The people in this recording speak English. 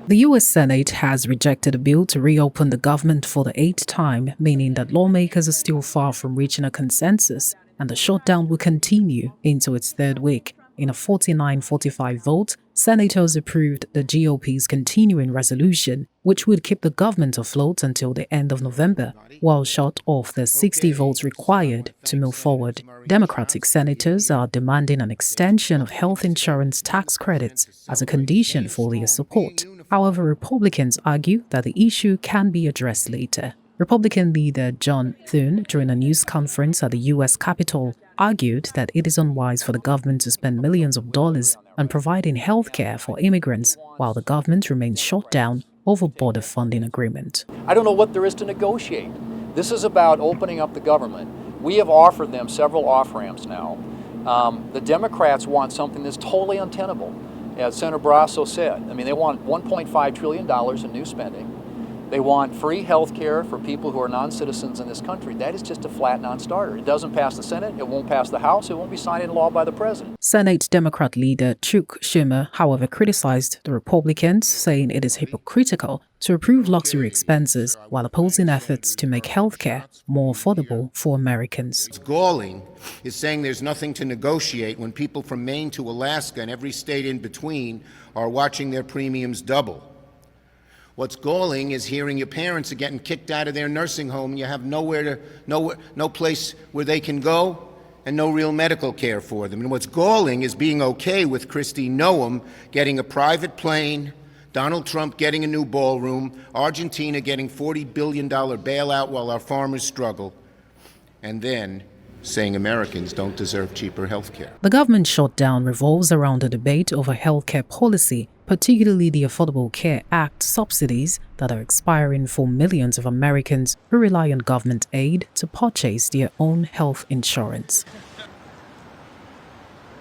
The U.S. Senate has rejected a bill to reopen the government for the eighth time, meaning that lawmakers are still far from reaching a consensus, and the shutdown will continue into its third week. In a 49-45 vote, senators approved the GOP's continuing resolution, which would keep the government afloat until the end of November, while short of the 60 votes required to move forward. Democratic senators are demanding an extension of health insurance tax credits as a condition for their support. However, Republicans argue that the issue can be addressed later. Republican leader John Thune, during a news conference at the U.S. Capitol, argued that it is unwise for the government to spend millions of dollars on providing health care for immigrants while the government remains shut down over border funding agreement. I don't know what there is to negotiate. This is about opening up the government. We have offered them several off-ramps now. The Democrats want something that's totally untenable. As Senator Barrasso said, I mean, they want $1.5 trillion in new spending. They want free health care for people who are non-citizens in this country. That is just a flat non-starter. It doesn't pass the Senate, it won't pass the House, it won't be signed into law by the President. Senate Democrat leader Chuck Schumer, however, criticized the Republicans, saying it is hypocritical to approve luxury expenses while opposing efforts to make health care more affordable for Americans. What's galling is saying there's nothing to negotiate when people from Maine to Alaska and every state in between are watching their premiums double. What's galling is hearing your parents are getting kicked out of their nursing home and you have no place where they can go and no real medical care for them. And what's galling is being okay with Kristi Noem getting a private plane, Donald Trump getting a new ballroom, Argentina getting $40 billion bailout while our farmers struggle, and then saying Americans don't deserve cheaper health care. The government shutdown revolves around a debate over health care policy, particularly the Affordable Care Act subsidies that are expiring for millions of Americans who rely on government aid to purchase their own health insurance.